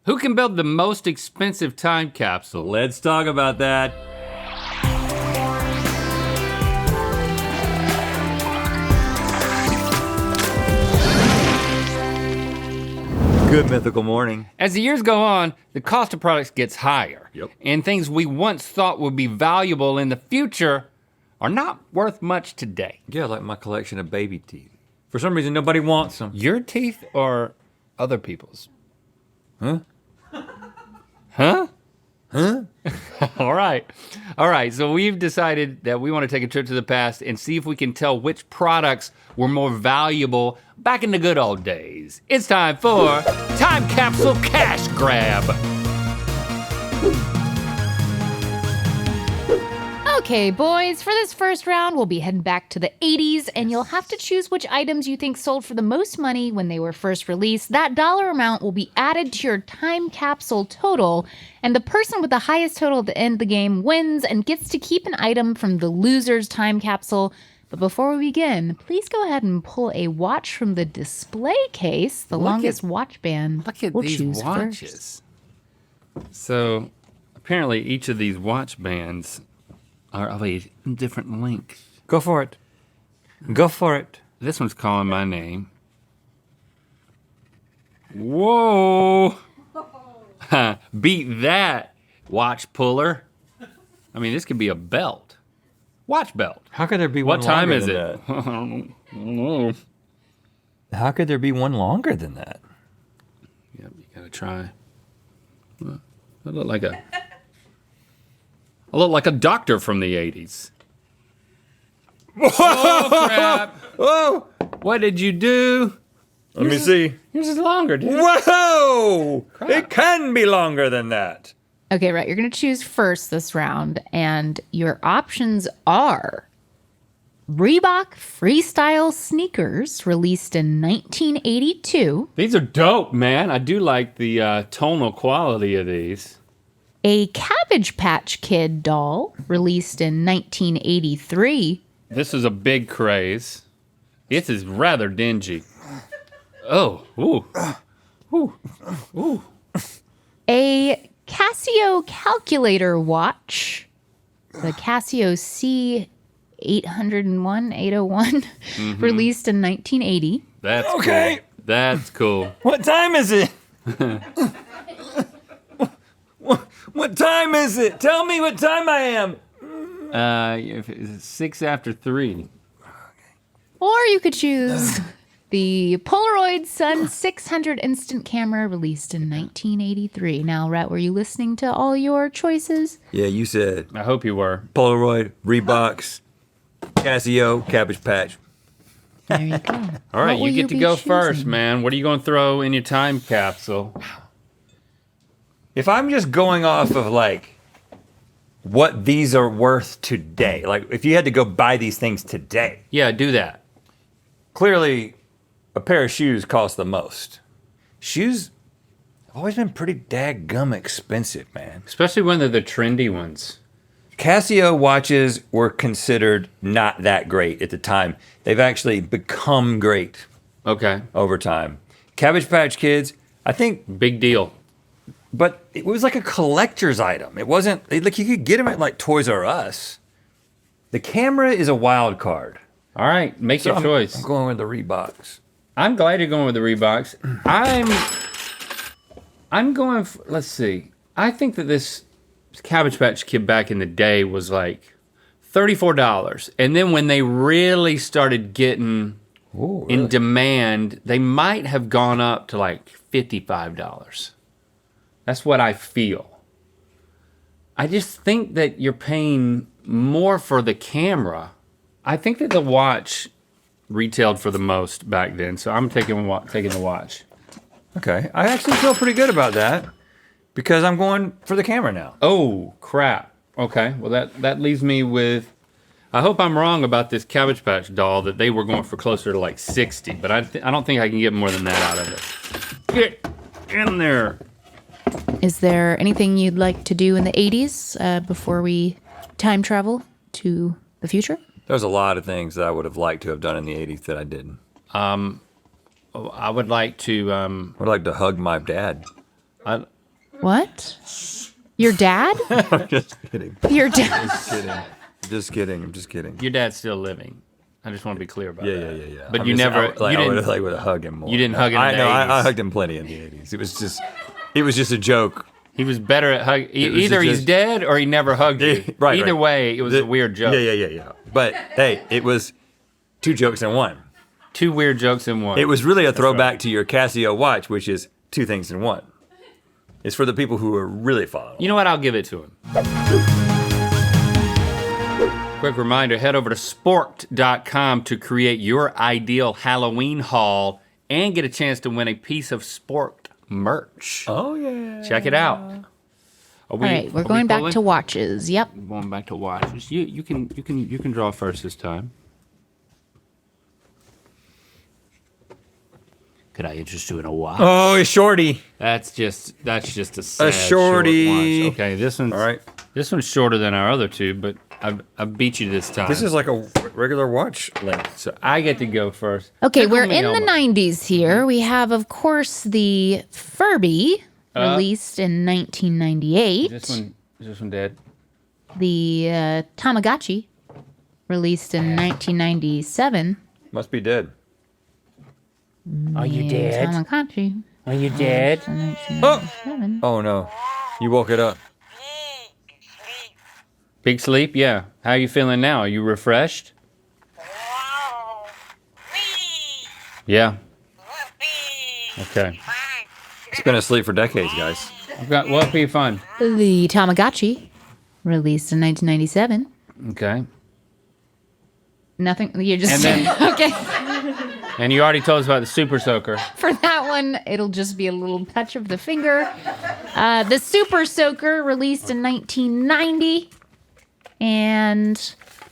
Who can build the most expensive time capsule? Let's talk about that. Good mythical morning. As the years go on, the cost of products gets higher. Yep. And things we once thought would be valuable in the future are not worth much today. Yeah, like my collection of baby teeth. For some reason, nobody wants them. Your teeth or other people's? Huh? Huh? Huh? All right, so we've decided that we want to take a trip to the past and see if we can tell which products were more valuable back in the good old days. It's time for Time Capsule Cash Grab. Okay, boys, for this first round, we'll be heading back to the 80s, and you'll have to choose which items you think sold for the most money when they were first released. That dollar amount will be added to your time capsule total, and the person with the highest total at the end of the game wins and gets to keep an item from the loser's time capsule. But before we begin, please go ahead and pull a watch from the display case. The longest watch band. Look at we'll these choose watches. First. So apparently each of these watch bands are of a different length. Go for it. Go for it. This one's calling my name. Whoa! Beat that, watch puller. I mean, this could be a belt. Watch belt. How could there be What one time longer is than it? that? I don't know. How could there be one longer than that? Yep, you gotta try. I look like a doctor from the 80s. Oh, crap. Whoa! What did you do? Let me see. Yours is longer, dude. Whoa! Crap. It can be longer than that. Okay, right. You're going to choose first this round, and your options are Reebok Freestyle sneakers, released in 1982, These are dope, man. I do like the tonal quality of these. a Cabbage Patch Kid doll, released in 1983, This is a big craze. This is rather dingy. Oh, ooh, ooh, ooh. a Casio calculator watch, the Casio C801, released in 1980. That's Okay. cool. That's cool. What time is it? What time is it? Tell me what time I am. If it's 6 after 3. Or you could choose the Polaroid Sun 600 instant camera, released in 1983. Now, Rhett, were you listening to all your choices? Yeah, you said I hope you were. Polaroid, Reeboks, Casio, Cabbage Patch. There you go. All right, What will you get to be go first, choosing? man. What are you gonna throw in your time capsule? If I'm just going off of like what these are worth today, like if you had to go buy these things today, Yeah, do that. clearly a pair of shoes costs the most. Shoes have always been pretty daggum expensive, man. Especially when they're the trendy ones. Casio watches were considered not that great at the time. They've actually become great Okay, over time. Cabbage Patch Kids, I think, big deal. but it was like a collector's item. It wasn't, like you could get them at like Toys R Us. The camera is a wild card. All right, make your choice. I'm going with the Reeboks. I'm glad you're going with the Reeboks. I'm going for, let's see. I think that this Cabbage Patch Kid back in the day was like $34. And then when they really started getting Ooh, in demand, they might have gone up to like $55. That's what I feel. I just think that you're paying more for the camera. I think that the watch retailed for the most back then, so I'm taking the watch. Okay, I actually feel pretty good about that because I'm going for the camera now. Oh, crap. Okay, well that leaves me with, I hope I'm wrong about this Cabbage Patch doll that they were going for closer to like 60, but I don't think I can get more than that out of it. Get in there. Is there anything you'd like to do in the 80s before we time travel to the future? There's a lot of things that I would have liked to have done in the 80s that I didn't. I would like to, I would like to hug my dad. What? Your dad? I'm just kidding. Your dad? Just kidding. I'm just kidding. Your dad's still living. I just want to be clear about that. Yeah. But I'm you just- never, I you didn't, would have hugged him more. you didn't hug him in the I 80s. hugged him plenty in the 80s. It was just a joke. he was better at hug. was Either he's just- dead or he never hugged you. Right. Either way, it was a weird joke. Yeah. But hey, it was 2 jokes in one. 2 weird jokes in one. It was really a throwback to your Casio watch, which is 2 things in one. It's for the people who are really following. You know what? I'll give it to him. Quick reminder, head over to sporked.com to create your ideal Halloween haul and get a chance to win a piece of Sporked merch. Oh yeah. Check it out. All right, we're going back to watches. Yep. Going back to watches. You can draw first this time. Could I interest you in a watch? Oh, it's shorty. That's just a sad shorty. short watch. Okay, this one's All right. This one's shorter than our other 2, but I beat you this time. This is like a regular watch length. So I get to go first. Okay, Tickle we're me in the elmo. 90s here. We have, of course, the Furby, released in 1998. Is this one dead? The Tamagotchi, released in 1997. Must be dead. Are you And dead? Tamagotchi, Are you dead? in 1997. Oh no. You woke it up. Big sleep? Yeah. How are you feeling now? Are you refreshed? Yeah. Okay. It's been asleep for decades, guys. I've got what be fun. The Tamagotchi, released in 1997. Okay. Nothing. You just And then- okay. And you already told us about the Super Soaker. For that one, it'll just be a little touch of the finger. The Super Soaker, released in 1990, and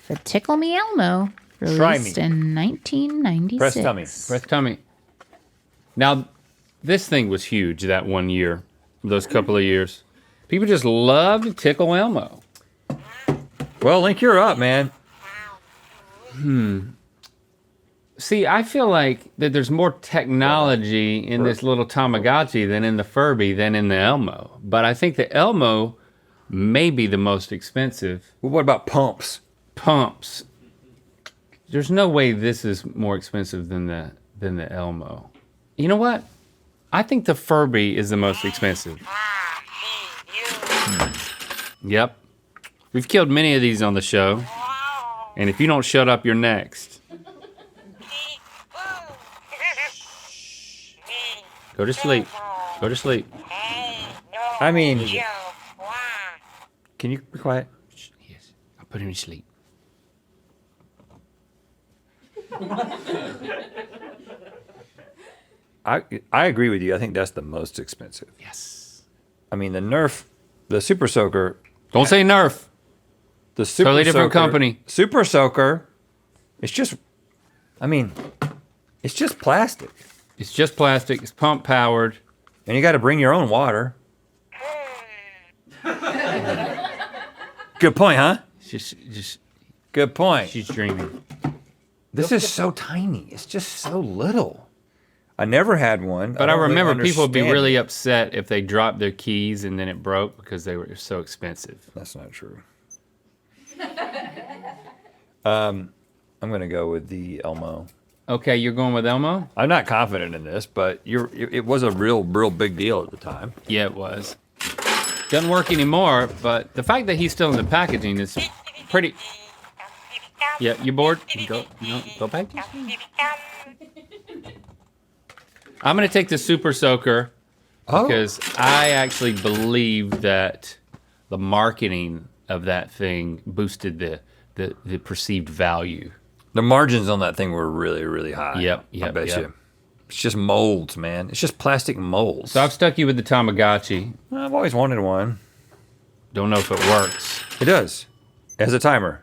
the Tickle Me Elmo, Try released me. in 1996. Press tummy. Press tummy. Now, this thing was huge that one year, those couple of years. People just loved Tickle Elmo. Well, Link, you're up, man. See, I feel like that there's more technology in this little Tamagotchi than in the Furby than in the Elmo. But I think the Elmo may be the most expensive. Well, what about pumps? Pumps. There's no way this is more expensive than the Elmo. You know what? I think the Furby is the most expensive. Yep. We've killed many of these on the show. And if you don't shut up, you're next. Go to sleep. Go to sleep. I mean, can you be quiet? Yes. I'll put him to sleep. I agree with you. I think that's the most expensive. Yes. I mean, the Super Soaker, Don't say Nerf. the Super Totally different Soaker- company. Super Soaker, it's just plastic. It's just plastic. It's pump powered. And you got to bring your own water. Good point, huh? It's just Good point. she's dreaming. This is so tiny. It's just so little. I never had one. But I don't really remember people would be understand really it. upset if they dropped their keys and then it broke because they were so expensive. That's not true. I'm gonna go with the Elmo. Okay, you're going with Elmo? I'm not confident in this, but it was a real big deal at the time. Yeah, it was. Doesn't work anymore, but the fact that he's still in the packaging is pretty. Yeah, you bored? Go back. I'm gonna take the Super Soaker because I actually believe that the marketing of that thing boosted the perceived value. The margins on that thing were really high. Yep, I bet yep. you. It's just molds, man. It's just plastic molds. So I've stuck you with the Tamagotchi. I've always wanted one. Don't know if it works. It does. As a timer.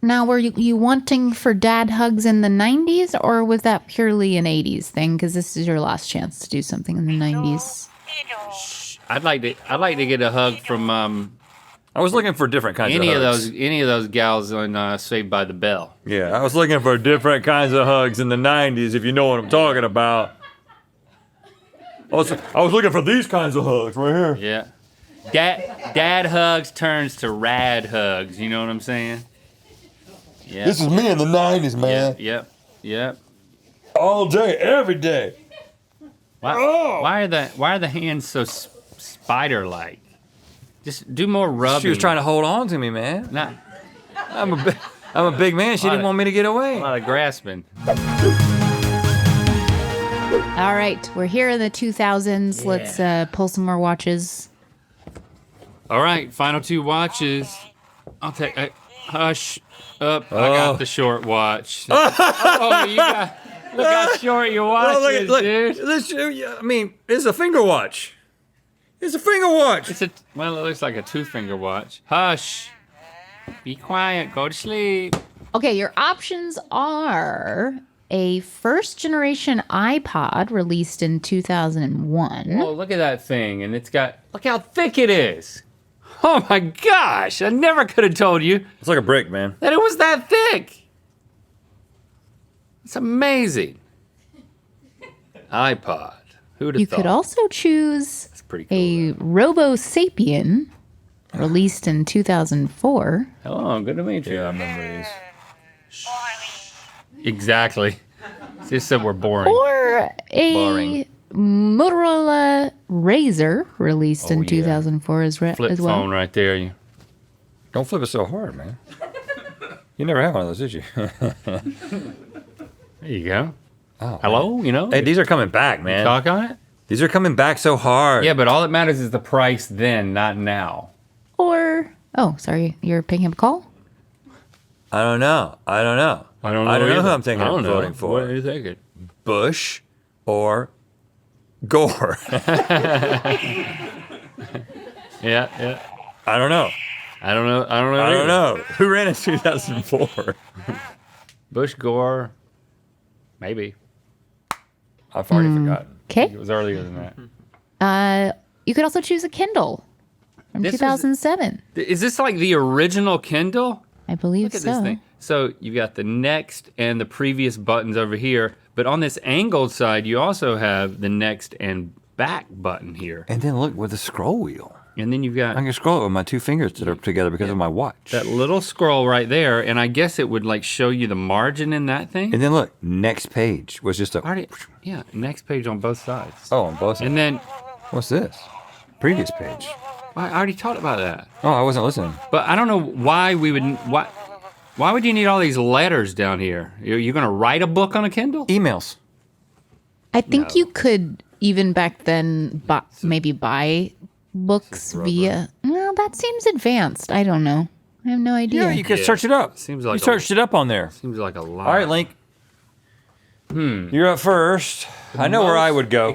Now, were you wanting for dad hugs in the 90s, or was that purely an 80s thing? Because this is your last chance to do something in the 90s. I'd like to get a hug from I was looking for different kinds any of of hugs. those gals on Saved by the Bell. Yeah, I was looking for different kinds of hugs in the 90s, if you know what I'm talking about. I was looking for these kinds of hugs right here. Yeah. Dad hugs turns to rad hugs. You know what I'm saying? Yeah. This is me in the 90s, man. Yep. All day, every day. Why are the hands so spider-like? Just do more rubbing. She was trying to hold on to me, man. Not I'm a big man. She didn't want me to get a away. lot of grasping. All right, we're here in the 2000s. Let's pull some more watches. All right, final 2 watches. I'll take. Hush up. I got the short watch. Oh, you got. Look how short your watch is, dude. I mean, it's a finger watch. It's a finger watch. It looks like a 2-finger watch. Hush. Be quiet. Go to sleep. Okay, your options are a first generation iPod released in 2001. Oh, look at that thing, and look how thick it is. Oh my gosh, I never could have told you It's like a brick, man. that it was that thick. It's amazing. iPod. Who'd have You thought? could also choose It's pretty cool. a Robo Sapien released in 2004. Hello, good to meet you. Yeah, I remember these. Exactly. Just said we're boring. Or a Boring. Motorola Razr released in yeah. 2004 Flip as well. phone right there. You. Don't flip it so hard, man. You never had one of those, did you? There you go. Oh, Hello, you know? Hey, these are coming back, man. Talk on it? These are coming back so hard. Yeah, but all that matters is the price then, not now. Or, oh, sorry, you're picking up a call? I don't know who I'm thinking of voting for. What are you thinking? Bush or Gore. Yeah. I don't know. I don't know. I don't know. Who ran in 2004? Bush, Gore, maybe. I've already forgotten. Okay. It was earlier than that. You could also choose a Kindle from This was- 2007. Is this like the original Kindle? I believe Look at so. this thing. So you've got the next and the previous buttons over here, but on this angled side, you also have the next and back button here. And then look with the scroll wheel. And then you've got I can scroll it with my 2 fingers that are together because of my watch. that little scroll right there, and I guess it would like show you the margin in that thing. And then look, next page was just a. Yeah, next page on both sides. Oh, on both sides. And then, What's this? Previous page. I already talked about that. Oh, I wasn't listening. But I don't know why we would, why would you need all these letters down here? You're gonna write a book on a Kindle? Emails. I think you could, even back then, maybe buy books via. No, that seems advanced. I don't know. I have no idea. Yeah, you can search it up. Seems like you searched it up on there. Seems like a lot. All right, Link. You're up first. I know where I would go.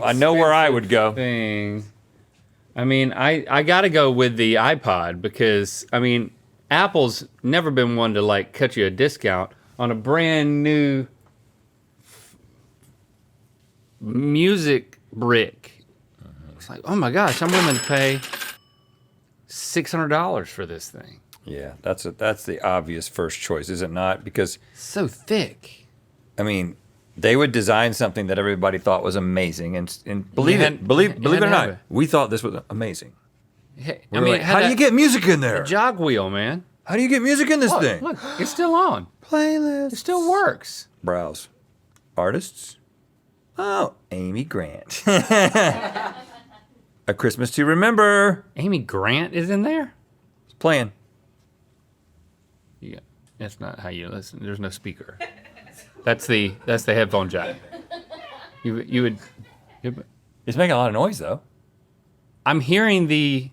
Thing. I mean, I gotta go with the iPod because, I mean, Apple's never been one to like cut you a discount on a brand new music brick. It's like, oh my gosh, I'm willing to pay $600 for this thing. Yeah, that's the obvious first choice, is it not? Because So thick. I mean, they would design something that everybody thought was amazing, and believe You it, had- believe you it or had to have not, it. we thought this was amazing. Hey, We were like, how do you get music in there? jog wheel, man? How do you get music in this thing? Look, it's still on. Playlist. It still works. Browse. Artists. Oh, Amy Grant. A Christmas to Remember. Amy Grant is in there? It's playing. Yeah, that's not how you listen. There's no speaker. That's the headphone jack. You would. It's making a lot of noise though. I'm hearing the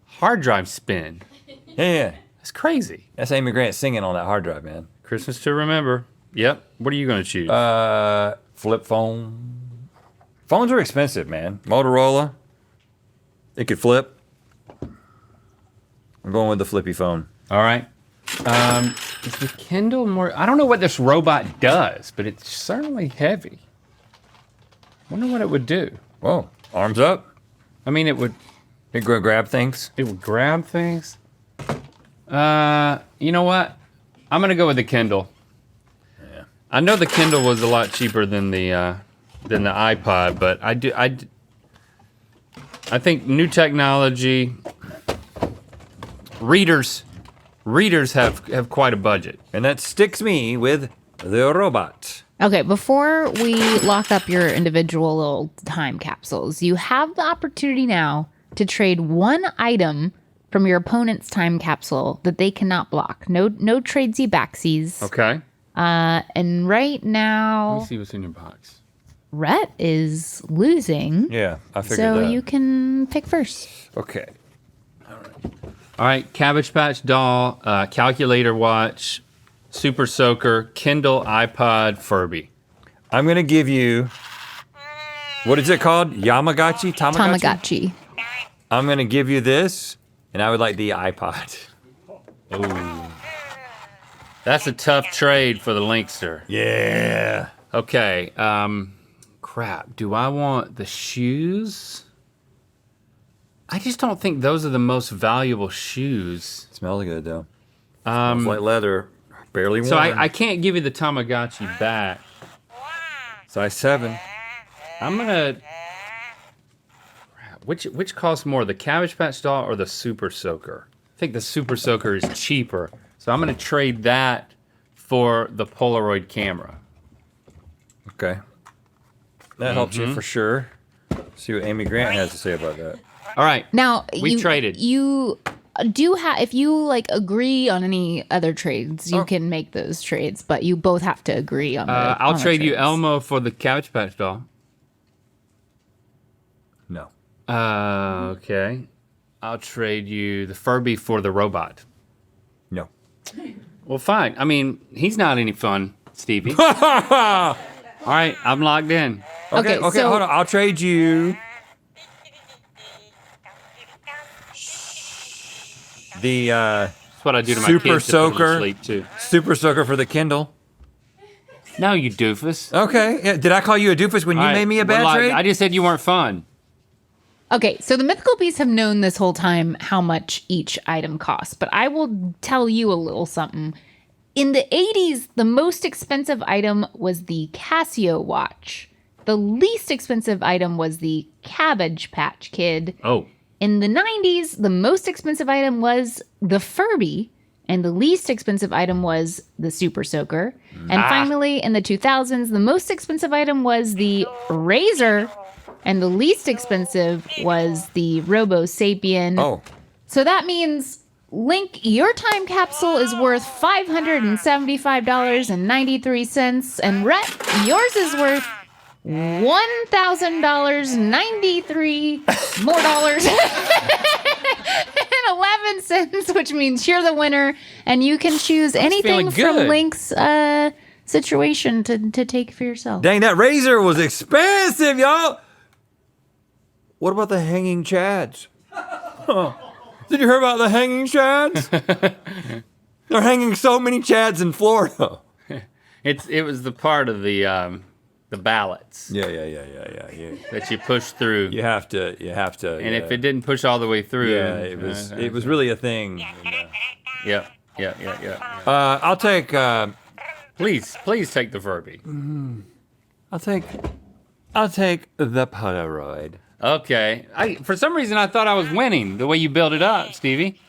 hard drive spin. Yeah. That's crazy. That's Amy Grant singing on that hard drive, man. Christmas to Remember. Yep. What are you gonna choose? Flip phone. Phones are expensive, man. Motorola. It could flip. I'm going with the flippy phone. All right. Is the Kindle more? I don't know what this robot does, but it's certainly heavy. Wonder what it would do. Whoa, arms up. I mean, it would Grab things. grab things. You know what? I'm gonna go with the Kindle. Yeah. I know the Kindle was a lot cheaper than the iPod, but I think new technology, readers have quite a budget. And that sticks me with the robot. Okay, before we lock up your individual little time capsules, you have the opportunity now to trade one item from your opponent's time capsule that they cannot block. No tradesy backsies. Okay. And right Let me now, see what's in your box. Rhett is losing. Yeah, I figured So that. you can pick first. Okay. All right, Cabbage Patch doll, calculator watch, Super Soaker, Kindle, iPod, Furby. I'm gonna give you, what is it called? Tamagotchi? Tamagotchi. I'm gonna give you this, and I would like the iPod. Ooh. That's a tough trade for the Linkster. Yeah. Okay, crap, do I want the shoes? I just don't think those are the most valuable shoes. Smells good though. Smells like leather, barely worn. So I can't give you the Tamagotchi back. Size 7. I'm gonna, which costs more, the Cabbage Patch doll or the Super Soaker? I think the Super Soaker is cheaper. So I'm gonna trade that for the Polaroid camera. Okay. That helps you for sure. See what Amy Grant has to say about that. All right, Now we you traded. You do have, if you like agree on any other trades, you can make those trades, but you both have to agree on the. I'll on the trade you trades. Elmo for the Cabbage Patch doll. No. Okay. I'll trade you the Furby for the robot. No. Well, fine. I mean, he's not any fun, Stevie. All right, I'm locked in. Okay, Okay, so- hold on. I'll trade you the That's what I do to my Super kids to put them to Soaker. sleep too. Super Soaker for the Kindle. No, you doofus. Okay. Yeah, did I call you a doofus when you All right, made me a we're bad locked- trade? I just said you weren't fun. Okay, so the mythical beasts have known this whole time how much each item costs, but I will tell you a little something. In the 80s, the most expensive item was the Casio watch. The least expensive item was the Cabbage Patch Kid. Oh, In the 90s, the most expensive item was the Furby, and the least expensive item was the Super Soaker. And finally, in the 2000s, the most expensive item was the Razor, and the least expensive was the Robo Sapien. Oh. So that means, Link, your time capsule is worth $575.93, and Rhett, yours is worth $1,000.93 more dollars and 11 cents, which means you're the winner, and you can choose anything feeling from good. Link's situation to take for yourself. Dang, that razor was expensive, y'all. What about the hanging chads? Huh. Did you hear about the hanging chads? They're hanging so many chads in Florida. it was the part of the ballots Yeah. that you push through. You have to. And if it didn't push all the way through, yeah, it was really a thing. Yeah. I'll take Please take the Furby. I'll take the Polaroid. Okay. For some reason I thought I was winning the way you built it up, Stevie.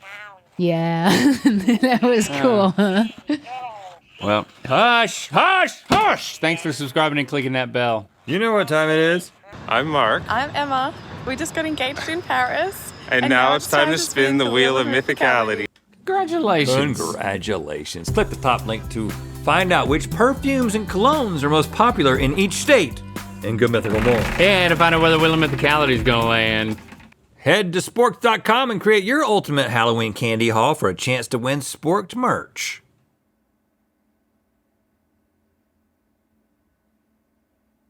Yeah, that was cool. Huh? Well, hush. Thanks for subscribing and clicking that bell. You know what time it is? I'm Mark, I'm Emma. We just got engaged in Paris. and now it's time to spin the wheel of mythicality. Congratulations. Congratulations. Click the top link to find out which perfumes and colognes are most popular in each state. And good mythical more. And to find out where the wheel of mythicality is going to land. Head to sporks.com and create your ultimate Halloween candy haul for a chance to win Sporked merch.